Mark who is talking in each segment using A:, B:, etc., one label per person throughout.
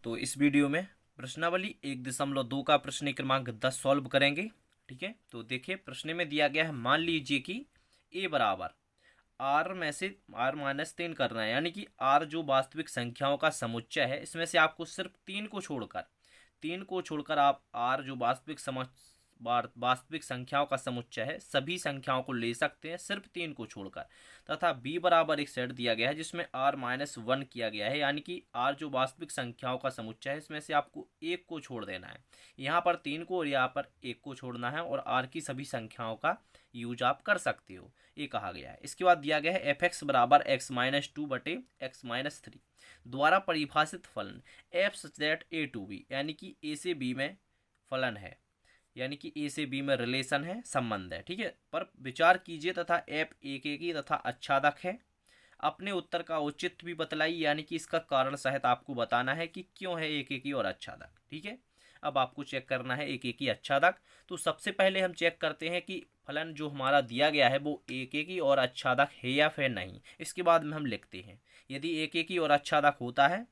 A: तो इस वीडियो में प्रश्नावली 1.2 का प्रश्न क्रमांक 10 सॉल्व करेंगे। ठीक है, तो देखिए प्रश्न में दिया गया है, मान लीजिए कि a बराबर r में से r-3 करना है, यानी कि r जो वास्तविक संख्याओं का समुच्चय है, इसमें से आपको सिर्फ 3 को छोड़कर आप r जो वास्तविक संख्याओं का समुच्चय है सभी संख्याओं को ले सकते हैं, सिर्फ 3 को छोड़कर। तथा b बराबर एक सेट दिया गया है जिसमें r-1 किया गया है, यानी कि r जो वास्तविक संख्याओं का समुच्चय है इसमें से आपको 1 को छोड़ देना है। यहाँ पर 3 को और यहाँ पर 1 को छोड़ना है और r की सभी संख्याओं का यूज आप कर सकते हो, ये कहा गया है। इसके बाद दिया गया है f(x) बराबर x-2 बटे x-3 द्वारा परिभाषित फलन f such that a to b, यानी कि a से b में फलन है, यानी कि a से b में रिलेशन है, संबंध है। ठीक है, पर विचार कीजिए तथा f एक ही तथा अच्छादक है। अपने उत्तर का औचित्य भी बतलाइए, यानी कि इसका कारण सहित आपको बताना है कि क्यों है एक ही और अच्छादक। ठीक है, अब आपको चेक करना है एक ही अच्छादक। तो सबसे पहले हम चेक करते हैं कि फलन जो हमारा दिया गया है वो एक ही और अच्छादक है या फिर नहीं। इसके बाद में हम लिखते हैं, यदि एक ही और अच्छादक होता है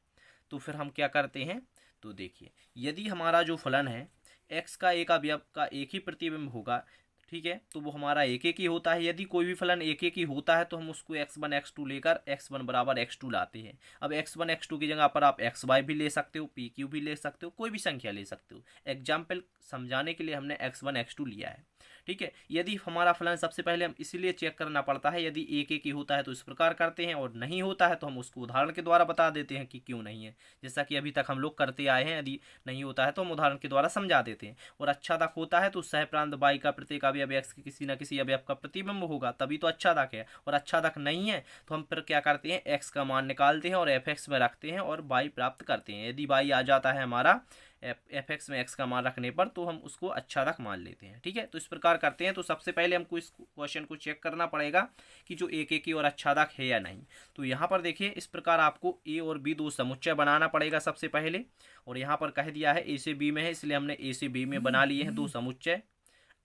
A: तो फिर हम क्या करते हैं, तो देखिए यदि हमारा जो फलन है x का एक अवयव का एक ही प्रतिबिंब होगा, ठीक है, तो वो हमारा एक ही होता है। यदि कोई भी फलन एक ही होता है तो हम उसको x1 x2 लेकर x1 बराबर x2 लाते हैं। अब x1 x2 की जगह पर आप xy भी ले सकते हो, pq भी ले सकते हो, कोई भी संख्या ले सकते हो। एग्जाम्पल समझाने के लिए हमने x1 x2 लिया है। ठीक है, यदि हमारा फलन सबसे पहले हम इसीलिए चेक करना पड़ता है, यदि एक ही होता है तो इस प्रकार करते हैं और नहीं होता है तो हम उसको उदाहरण के द्वारा बता देते हैं कि क्यों नहीं है, जैसा कि अभी तक हम लोग करते आए हैं। यदि नहीं होता है तो हम उदाहरण के द्वारा समझा देते हैं। और अच्छादक होता है तो सह प्रांत y का प्रत्येक अवयव x के किसी न किसी अवयव का प्रतिबिंब होगा, तभी तो अच्छादक है। और अच्छादक नहीं है तो हम फिर क्या करते हैं, x का मान निकालते हैं और f(x) में रखते हैं और y प्राप्त करते हैं। यदि y आ जाता है हमारा f(x) में x का मान रखने पर तो हम उसको अच्छादक मान लेते हैं। ठीक है, तो इस प्रकार करते हैं। तो सबसे पहले हमको इस क्वेश्चन को चेक करना पड़ेगा कि जो एक ही और अच्छादक है या नहीं। तो यहाँ पर देखिए इस प्रकार आपको a और b दो समुच्चय बनाना पड़ेगा सबसे पहले। और यहाँ पर कह दिया है a से b में है, इसलिए हमने a से b में बना लिए हैं दो समुच्चय।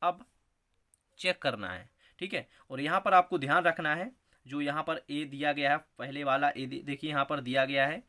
A: अब चेक करना है, ठीक है। और यहाँ पर आपको ध्यान रखना है, जो यहाँ पर a दिया गया है, पहले वाला a देखिए यहाँ पर दिया गया है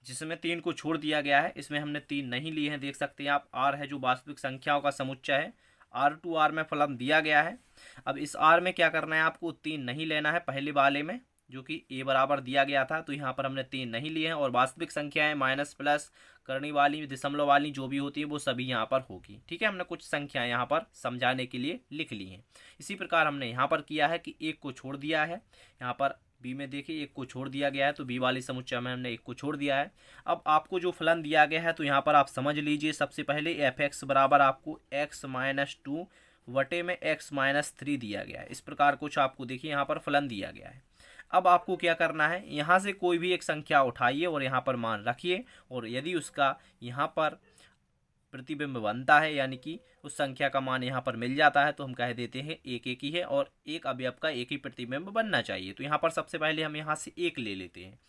A: जिसमें 3 को छोड़ दिया गया है, इसमें हमने 3 नहीं लिए हैं। देख सकते हैं आप, r है जो वास्तविक संख्याओं का समुच्चय है, r में फलन दिया गया है। अब इस r में क्या करना है, आपको 3 नहीं लेना है पहले वाले में जो कि a बराबर दिया गया था, तो यहाँ पर हमने 3 नहीं लिए हैं। और वास्तविक संख्याएं माइनस प्लस करने वाली दशमलव वाली जो भी होती है वो सभी यहाँ पर होगी। ठीक है, हमने कुछ संख्याएं यहाँ पर समझाने के लिए लिख ली हैं। इसी प्रकार हमने यहाँ पर किया है कि 1 को छोड़ दिया है, यहाँ पर बी में देखिए 1 को छोड़ दिया गया है, तो बी वाली समुच्चय में हमने 1 को छोड़ दिया है। अब आपको जो फलन दिया गया है तो यहाँ पर आप समझ लीजिए, सबसे पहले f(x) बराबर आपको x-2 वटे में x-3 दिया गया है। इस प्रकार कुछ आपको देखिए यहाँ पर फलन दिया गया है। अब आपको क्या करना है, यहाँ से कोई भी एक संख्या उठाइए और यहाँ पर मान रखिए, और यदि उसका यहाँ पर प्रतिबिंब बनता है, यानी कि उस संख्या का मान यहाँ पर मिल जाता है, तो हम कह देते हैं एक ही है और एक अवयव का एक ही प्रतिबिंब बनना चाहिए। तो यहाँ पर सबसे पहले हम यहाँ से 1 ले लेते हैं।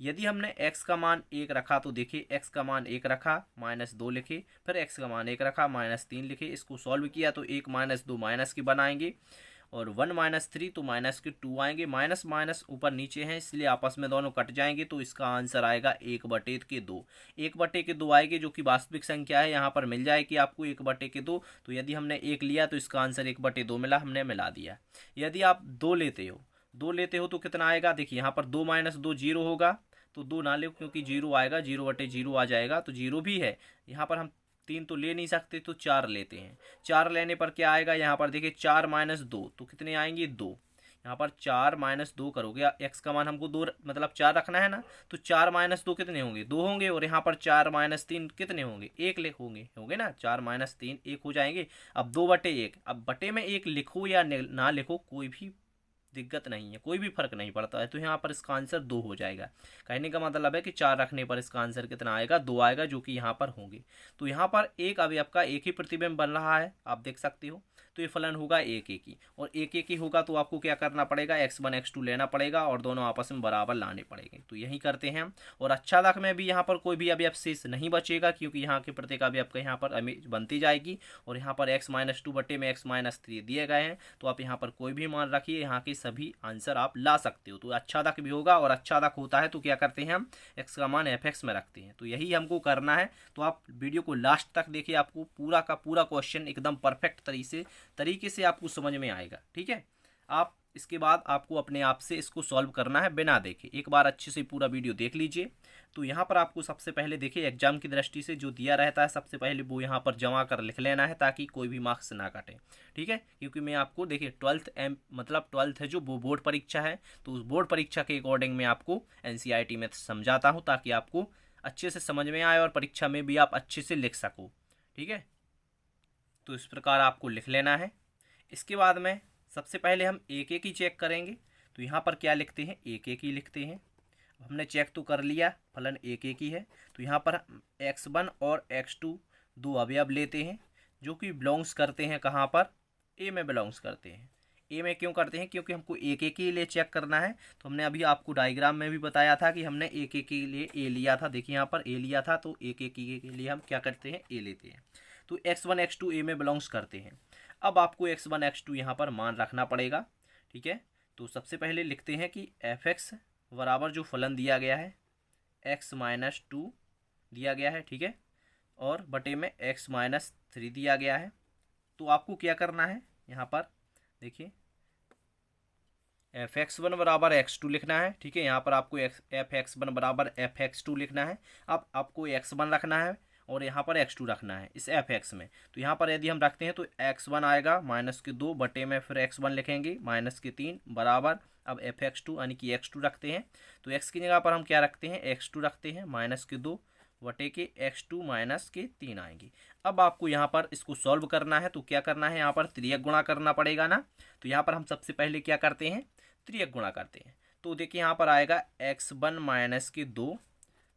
A: यदि हमने x का मान 1 रखा तो देखिए x का मान 1 रखा, -2 लिखे, फिर x का मान 1 रखा, -3 लिखे। इसको सॉल्व किया तो 1 -2 माइनस के बनाएंगे, और 1 -3 तो माइनस के 2 आएंगे। माइनस माइनस ऊपर नीचे हैं इसलिए आपस में दोनों कट जाएंगे, तो इसका आंसर आएगा 1/2। 1/2 आएगी जो कि वास्तविक संख्या है, यहाँ पर मिल जाएगी आपको 1/2। तो यदि हमने 1 लिया तो इसका आंसर 1/2 मिला, हमने मिला दिया। यदि आप 2 लेते हो तो कितना आएगा, देखिए यहाँ पर 2 - 2 0 होगा, तो 2 ना ले क्योंकि 0 आएगा, 0/0 आ जाएगा, तो 0 भी है। यहाँ पर हम 3 तो ले नहीं सकते तो 4 लेते हैं। 4 लेने पर क्या आएगा, यहाँ पर देखिए 4 - 2 तो कितने आएंगे, 2। यहाँ पर 4 - 2 करोगे, x का मान हमको 2 मतलब 4 रखना है ना, तो 4 - 2 कितने होंगे, 2 होंगे। और यहाँ पर 4 - 3 कितने होंगे, 1 होंगे ना, 4 - 3 1 हो जाएंगे। अब 2/1, अब बटे में 1 लिखो या ना लिखो कोई भी दिक्कत नहीं है, कोई भी फर्क नहीं पड़ता है। तो यहाँ पर इसका आंसर 2 हो जाएगा। कहने का मतलब है कि 4 रखने पर इसका आंसर कितना आएगा, 2 आएगा, जो कि यहाँ पर होंगे। तो यहाँ पर एक अवयव का एक ही प्रतिबिंब बन रहा है, आप देख सकते हो। तो ये फलन होगा एक एक ही, और एक एक ही होगा तो आपको क्या करना पड़ेगा, x1 x2 लेना पड़ेगा और दोनों आपस में बराबर लाने पड़ेंगे। तो यही करते हैं हम। और अच्छादक में भी यहाँ पर कोई भी अवयव शेष नहीं बचेगा, क्योंकि यहाँ के प्रत्येक अवयव का यहाँ पर इमेज बनती जाएगी। और यहाँ पर x-2 बटे में x-3 दिए गए हैं, तो आप यहाँ पर कोई भी मान रखिए, यहाँ के सभी आंसर आप ला सकते हो। तो अच्छादक भी होगा, और अच्छादक होता है तो क्या करते हैं हम, x का मान f(x) में रखते हैं। तो यही हमको करना है। तो आप वीडियो को लास्ट तक देखिए, आपको पूरा का पूरा क्वेश्चन एकदम परफेक्ट तरीके से आपको समझ में आएगा। ठीक है, आप इसके बाद आपको अपने आप से इसको सॉल्व करना है बिना देखे। एक बार अच्छे से पूरा वीडियो देख लीजिए। तो यहाँ पर आपको सबसे पहले देखिए, एग्जाम की दृष्टि से जो दिया रहता है सबसे पहले वो यहाँ पर जमा कर लिख लेना है, ताकि कोई भी मार्क्स ना कटे। ठीक है, क्योंकि मैं आपको देखिए 12th है जो वो बोर्ड परीक्षा है, तो उस बोर्ड परीक्षा के अकॉर्डिंग मैं आपको NCERT में समझाता हूँ, ताकि आपको अच्छे से समझ में आए और परीक्षा में भी आप अच्छे से लिख सको। ठीक है, तो इस प्रकार आपको लिख लेना है। इसके बाद में सबसे पहले हम एक एक ही चेक करेंगे। तो यहाँ पर क्या लिखते हैं, एक एक ही लिखते हैं। हमने चेक तो कर लिया, फलन एक एक ही है। तो यहाँ पर x1 और x2 दो अवयव लेते हैं, जो कि बिलोंग्स करते हैं कहाँ पर, ए में बिलोंग्स करते हैं। ए में क्यों करते हैं, क्योंकि हमको एक एक ही लिए चेक करना है। तो हमने अभी आपको डायग्राम में भी बताया था कि हमने एक एक के लिए ए लिया था। देखिए यहाँ पर ए लिया था, तो एक एक के लिए हम क्या करते हैं, ए लेते हैं। तो x1 x2 ए में बिलोंग्स करते हैं। अब आपको x1 x2 यहाँ पर मान रखना पड़ेगा। ठीक है, तो सबसे पहले लिखते हैं कि f(x) बराबर जो फलन दिया गया है x-2 दिया गया है। ठीक है, और बटे में x-3 दिया गया है। तो आपको क्या करना है, यहाँ पर देखिए f(x1) बराबर x2 लिखना है। ठीक है, यहाँ पर आपको f(x1) बराबर f(x2) लिखना है। अब आपको x1 रखना है और यहाँ पर x2 रखना है इस f(x) में। तो यहाँ पर यदि हम रखते हैं तो x1 आएगा -2 बटे में फिर x1 लिखेंगे -3 बराबर, अब f(x2) यानी कि x2 रखते हैं। तो x की जगह पर हम क्या रखते हैं, x2 रखते हैं, -2 बटे के x2 -3 आएंगे। अब आपको यहाँ पर इसको सॉल्व करना है। तो क्या करना है, यहाँ पर त्रियक गुणा करना पड़ेगा ना। तो यहाँ पर हम सबसे पहले क्या करते हैं, त्रियक गुणा करते हैं। तो देखिए यहाँ पर आएगा x1 -2,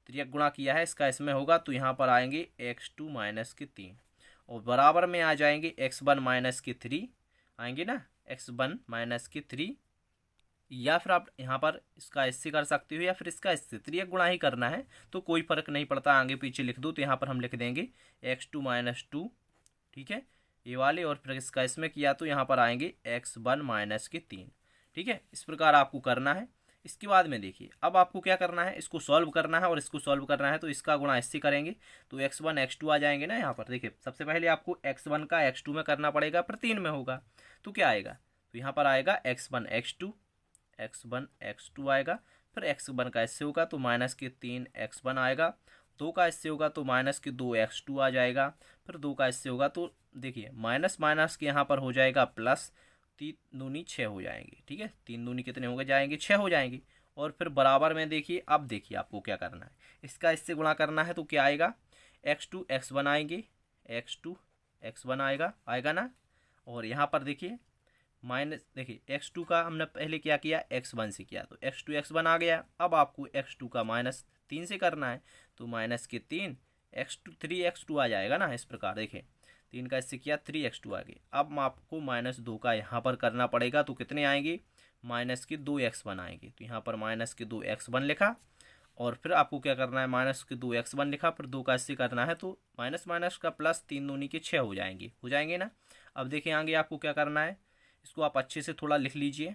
A: त्रियक गुणा किया है इसका इसमें होगा, तो यहाँ पर आएंगे x2 -3 और बराबर में आ जाएंगे x1 -3 आएंगे ना, x1 -3, या फिर आप यहाँ पर इसका इससे कर सकते हो या फिर इसका इससे, त्रियक गुणा ही करना है तो कोई फर्क नहीं पड़ता, आगे पीछे लिख दो। तो यहाँ पर हम लिख देंगे x2 -2, ठीक है, ये वाले, और फिर इसका इसमें किया तो यहाँ पर आएंगे x1 -3। ठीक है, इस प्रकार आपको करना है। इसके बाद में देखिए, अब आपको क्या करना है, इसको सॉल्व करना है, और इसको सॉल्व करना है तो इसका गुणा इससे करेंगे तो x1 x2 आ जाएंगे ना। यहाँ पर देखिए सबसे पहले आपको x1 का x2 में करना पड़ेगा, फिर 3 में होगा तो क्या आएगा, तो यहाँ पर आएगा x1 x2 आएगा, फिर x1 का इससे होगा तो -3 x1 आएगा, 2 का इससे होगा तो -2 x2 आ जाएगा, फिर 2 का इससे होगा तो देखिए माइनस माइनस के यहाँ पर हो जाएगा प्लस, 3 दूनी 6 हो जाएंगे। ठीक है, 3 दूनी कितने हो जाएंगे, 6 हो जाएंगे, और फिर बराबर में देखिए, अब देखिए आपको क्या करना है, इसका इससे गुणा करना है तो क्या आएगा, x2 x1 आएंगे, x2 x1 आएगा ना। और यहाँ पर देखिए माइनस, देखिए x2 का हमने पहले क्या किया, x1 से किया तो x2 x1 आ गया। अब आपको x2 का -3 से करना है तो -3 3 x2 आ जाएगा ना। इस प्रकार देखिए 3 का इससे किया 3 x2 आ गए। अब आपको -2 का यहाँ पर करना पड़ेगा तो कितने आएंगे, -2 x1 आएंगे। तो यहाँ पर -2 x1 लिखा, और फिर आपको क्या करना है, -2 x1 लिखा, फिर 2 का इससे करना है तो माइनस माइनस का प्लस, 3 दूनी के 6 हो जाएंगे ना। अब देखिए आगे आपको क्या करना है, इसको आप अच्छे से थोड़ा लिख लीजिए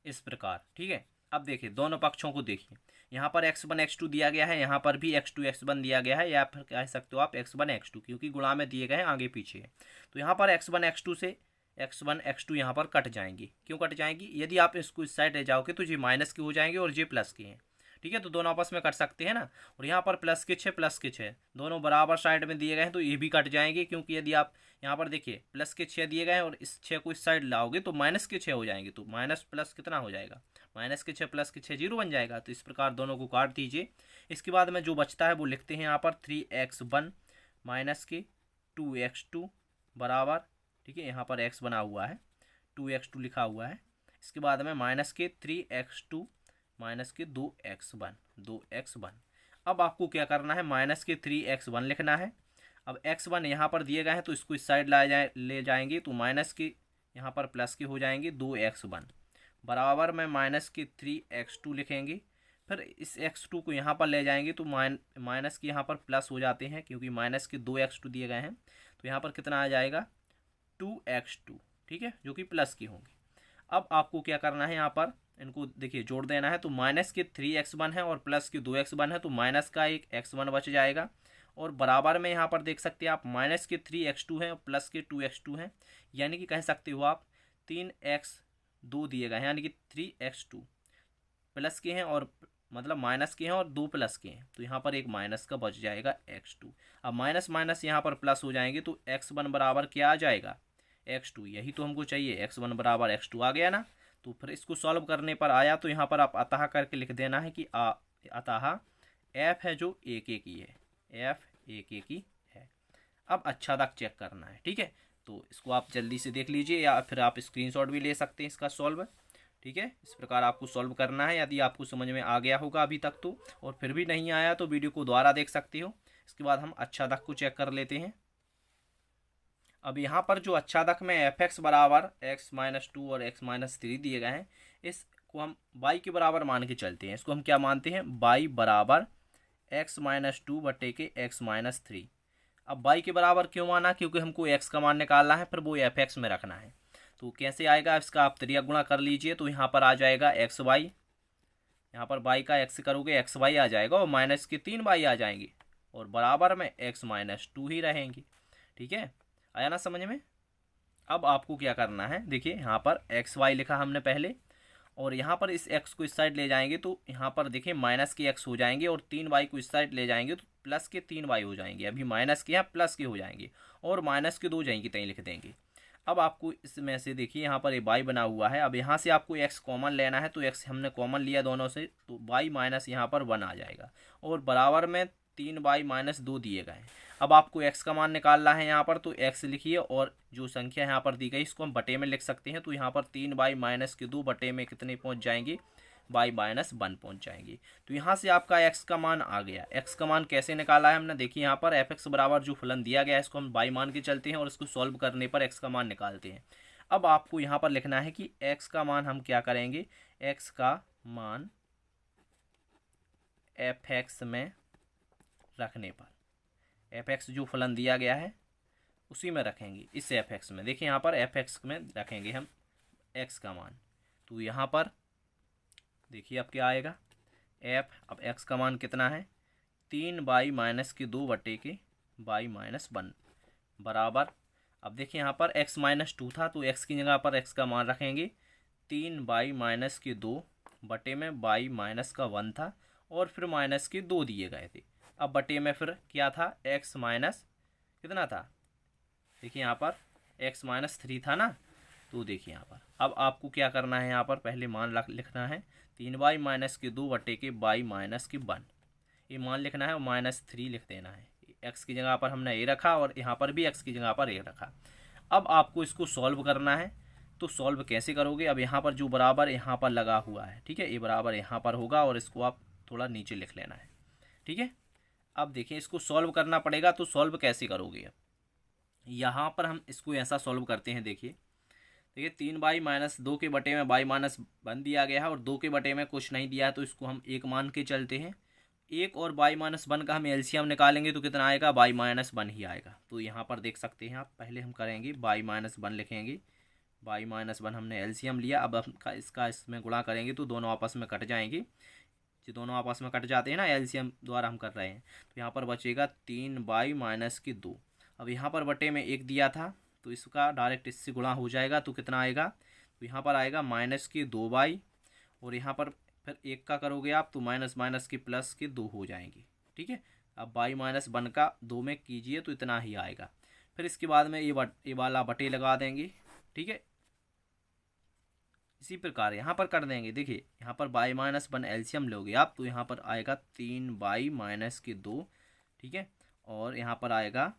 A: इस प्रकार। ठीक है, अब देखिए दोनों पक्षों को देखिए, यहाँ पर x1 x2 दिया गया है, यहाँ पर भी x2 x1 दिया गया है, या फिर कह सकते हो आप x1 x2, क्योंकि गुणा में दिए गए हैं आगे पीछे। तो यहाँ पर x1 x2 से x1 x2 यहाँ पर कट जाएंगी। क्यों कट जाएंगी, यदि आप इसको इस साइड ले जाओगे तो ये माइनस के हो जाएंगे और ये प्लस के हैं। ठीक है, तो दोनों आपस में कट सकते हैं ना। और यहाँ पर प्लस के 6 दोनों बराबर साइड में दिए गए हैं तो ये भी कट जाएंगे, क्योंकि यदि आप यहाँ पर देखिए प्लस के 6 दिए गए हैं और इस 6 को इस साइड लाओगे तो माइनस के 6 हो जाएंगे, तो माइनस प्लस कितना हो जाएगा, माइनस के 6 प्लस के 6 0 बन जाएगा। तो इस प्रकार दोनों को काट दीजिए। इसके बाद में जो बचता है वो लिखते हैं यहाँ पर 3x1 -2x2 बराबर, ठीक है, यहाँ पर x बना हुआ है, 2x2 लिखा हुआ है। इसके बाद में -3x2 -2x1। अब आपको क्या करना है, -3x1 लिखना है। अब x1 यहाँ पर दिए गए हैं तो इसको इस साइड ले जाएंगे तो माइनस की यहाँ पर प्लस की हो जाएंगी 2x1 बराबर में माइनस की 3x2 लिखेंगे। फिर इस x2 को यहाँ पर ले जाएंगे तो माइनस की यहाँ पर प्लस हो जाते हैं क्योंकि माइनस के 2x2 दिए गए हैं तो यहाँ पर कितना आ जाएगा 2x2, ठीक है, जो कि प्लस की होंगी। अब आपको क्या करना है, यहाँ पर इनको देखिए जोड़ देना है तो माइनस के 3x1 है और प्लस की 2x1 है तो माइनस का एक x1 बच जाएगा और बराबर में यहाँ पर देख सकते हैं आप माइनस के 3x2 है और प्लस के 2x2 हैं, यानी कि कह सकते हो आप 3x2 दिए गए हैं, यानी कि 3x2 प्लस के हैं और मतलब माइनस के हैं और 2 प्लस के हैं तो यहाँ पर एक माइनस का बच जाएगा x2। अब माइनस माइनस यहाँ पर प्लस हो जाएंगे तो x1 बराबर क्या आ जाएगा x2, यही तो हमको चाहिए, x1 बराबर x2 आ गया ना। तो फिर इसको सॉल्व करने पर आया तो यहाँ पर आप अतः करके लिख देना है कि अतः f है जो एक एक ही है, f एक एक ही है। अब अच्छा तक चेक करना है, ठीक है, तो इसको आप जल्दी से देख लीजिए या फिर आप स्क्रीनशॉट भी ले सकते हैं इसका सॉल्व, ठीक है। इस प्रकार आपको सॉल्व करना है। यदि आपको समझ में आ गया होगा अभी तक तो, और फिर भी नहीं आया तो वीडियो को दोबारा देख सकते हो। इसके बाद हम अच्छा तक को चेक कर लेते हैं। अब यहाँ पर जो अच्छा तक में f(x) बराबर x-2 और x-3 दिए गए हैं, इसको हम y के बराबर मान के चलते हैं। इसको हम क्या मानते हैं, y बराबर x-2 बटे के x-3। अब y के बराबर क्यों माना, क्योंकि हमको x का मान निकालना है, फिर वो f(x) में रखना है। तो कैसे आएगा, इसका आप त्रिया गुणा कर लीजिए तो यहाँ पर आ जाएगा xy, यहाँ पर y का x करोगे xy आ जाएगा और माइनस के 3y आ जाएंगे और बराबर में x-2 ही रहेंगे, ठीक है, आया ना समझ में। अब आपको क्या करना है, देखिए यहाँ पर xy लिखा हमने पहले और यहाँ पर इस x को इस साइड ले जाएंगे तो यहाँ पर देखिए माइनस के x हो जाएंगे और 3y को इस साइड ले जाएंगे तो प्लस के 3y हो जाएंगे। अभी माइनस के यहाँ प्लस के हो जाएंगे और माइनस के 2 जाएंगे तहीं लिख देंगे। अब आपको इसमें से देखिए यहाँ पर ये y बना हुआ है, अब यहाँ से आपको x कॉमन लेना है तो x हमने कॉमन लिया दोनों से तो y माइनस यहाँ पर 1 आ जाएगा और बराबर में 3y-2 दिए गए हैं। अब आपको x का मान निकालना है, यहाँ पर तो x लिखिए और जो संख्या यहाँ पर दी गई इसको हम बटे में लिख सकते हैं। तो यहाँ पर 3y-2 बटे में कितने पहुँच जाएंगे, y-1 पहुँच जाएंगे। तो यहाँ से आपका x का मान आ गया। x का मान कैसे निकाला है हमने, देखिए यहाँ पर f(x) बराबर जो फलन दिया गया है इसको हम y मान के चलते हैं और इसको सॉल्व करने पर x का मान निकालते हैं। अब आपको यहाँ पर लिखना है कि x का मान हम क्या करेंगे, x का मान f(x) में रखने पर f(x) जो फलन दिया गया है उसी में रखेंगे, इस f(x) में। देखिए यहाँ पर f(x) में रखेंगे हम x का मान, तो यहाँ पर देखिए अब क्या आएगा अब x का मान कितना है 3y-2 बटे के y-1 बराबर। अब देखिए यहाँ पर x-2 था तो x की जगह पर x का मान रखेंगे 3y-2 बटे में y-1 था और फिर माइनस के 2 दिए गए थे। अब बटे में फिर क्या था x माइनस कितना था, देखिए यहाँ पर x-3 था ना, तो देखिए यहाँ पर अब आपको क्या करना है, यहाँ पर पहले मान लिखना है 3y-2 बटे के y-1 ये मान लिखना है और -3 लिख देना है। x की जगह पर हमने a रखा और यहाँ पर भी x की जगह पर a रखा। अब आपको इसको सॉल्व करना है, तो सॉल्व कैसे करोगे, अब यहाँ पर जो बराबर यहाँ पर लगा हुआ है, ठीक है, ये बराबर यहाँ पर होगा और इसको आप थोड़ा नीचे लिख लेना है, ठीक है। अब देखिए इसको सॉल्व करना पड़ेगा, तो सॉल्व कैसे करोगे, अब यहाँ पर हम इसको ऐसा सॉल्व करते हैं। देखिए 3y-2 के बटे में y-1 दिया गया है और 2 के बटे में कुछ नहीं दिया है तो इसको हम 1 मान के चलते हैं। 1 और y-1 का हम एलसीएम निकालेंगे तो कितना आएगा, y-1 ही आएगा। तो यहाँ पर देख सकते हैं आप, पहले हम करेंगे y-1 लिखेंगे, y-1 हमने एलसीएम लिया। अब इसका इसमें गुणा करेंगे तो दोनों आपस में कट जाएंगे, जो दोनों आपस में कट जाते हैं ना, एलसीएम द्वारा हम कर रहे हैं। तो यहाँ पर बचेगा 3y-2। अब यहाँ पर बटे में 1 दिया था तो इसका डायरेक्ट इससे गुणा हो जाएगा तो कितना आएगा, तो यहाँ पर आएगा -2y और यहाँ पर फिर 1 का करोगे आप तो माइनस के प्लस के 2 हो जाएंगे, ठीक है। अब y-1 का 2 में कीजिए तो इतना ही आएगा। फिर इसके बाद में ये वाला बटे लगा देंगे, ठीक है। इसी प्रकार यहाँ पर कर देंगे, देखिए यहाँ पर y-1 एलसीएम लोगे आप तो यहाँ पर आएगा 3y-2, ठीक है, और यहाँ पर आएगा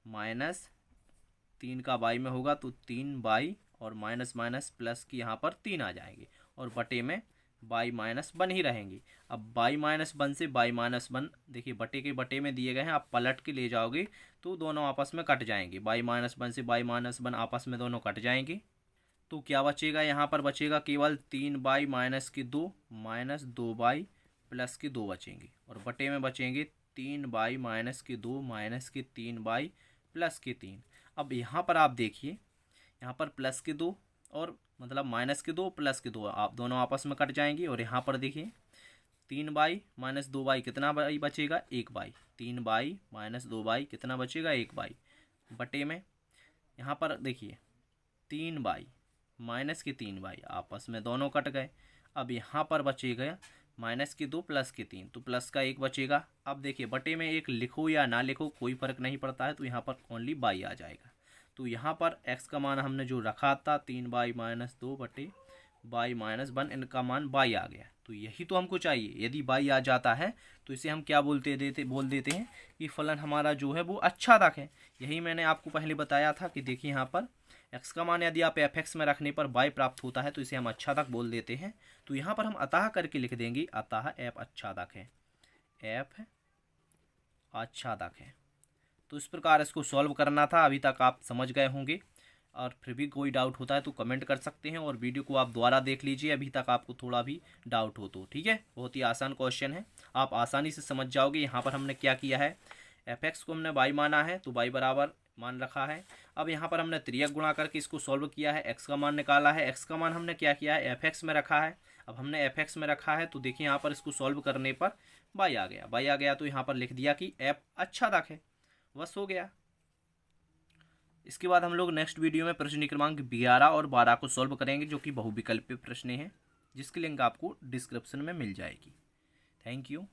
A: -3 का y में होगा तो 3y और माइनस प्लस की यहाँ पर 3 आ जाएंगे और बटे में y-1 ही रहेंगे। अब y-1 से y-1 देखिए बटे के बटे में दिए गए हैं, आप पलट के ले जाओगे तो दोनों आपस में कट जाएंगे। y-1 से y-1 आपस में दोनों कट जाएंगे। तो क्या बचेगा, यहाँ पर बचेगा केवल 3y -2 -2y +2 बचेंगे, और बटे में बचेंगे 3y -2 -3y +3। अब यहाँ पर आप देखिए, यहाँ पर +2 और मतलब -2 +2 आप दोनों आपस में कट जाएंगे, और यहाँ पर देखिए 3y -2y कितना y बचेगा, 1y। 3y -2y कितना बचेगा, 1y। बटे में यहाँ पर देखिए 3y -3y आपस में दोनों कट गए। अब यहाँ पर बचेगा -2 +3, तो +1 बचेगा। अब देखिए बटे में 1 लिखो या ना लिखो कोई फ़र्क नहीं पड़ता है, तो यहाँ पर ओनली y आ जाएगा। तो यहाँ पर x का मान हमने जो रखा था 3y -2 बटे y-1, इनका मान y आ गया। तो यही तो हमको चाहिए। यदि y आ जाता है तो इसे हम क्या बोल देते हैं कि फलन हमारा जो है वो अच्छा दाख है। यही मैंने आपको पहले बताया था कि देखिए यहाँ पर x का मान यदि आप fx में रखने पर y प्राप्त होता है तो इसे हम अच्छा दाख बोल देते हैं। तो यहाँ पर हम अतः करके लिख देंगे, अतः f अच्छा दाख है, f अच्छा दाख है। तो इस प्रकार इसको सॉल्व करना था। अभी तक आप समझ गए होंगे, और फिर भी कोई डाउट होता है तो कमेंट कर सकते हैं, और वीडियो को आप दोबारा देख लीजिए अभी तक आपको थोड़ा भी डाउट हो तो। ठीक है, बहुत ही आसान क्वेश्चन है, आप आसानी से समझ जाओगे। यहाँ पर हमने क्या किया है, fx को हमने y माना है तो y बराबर मान रखा है। अब यहाँ पर हमने त्रियक गुणा करके इसको सॉल्व किया है, x का मान निकाला है। x का मान हमने क्या किया है, fx में रखा है। अब हमने fx में रखा है तो देखिए यहाँ पर इसको सॉल्व करने पर y आ गया, तो यहाँ पर लिख दिया कि f अच्छा दाख है, बस हो गया। इसके बाद हम लोग नेक्स्ट वीडियो में प्रश्न क्रमांक 11 और 12 को सॉल्व करेंगे, जो कि बहुविकल्पीय प्रश्न हैं, जिसकी लिंक आपको डिस्क्रिप्शन में मिल जाएगी। Thank you.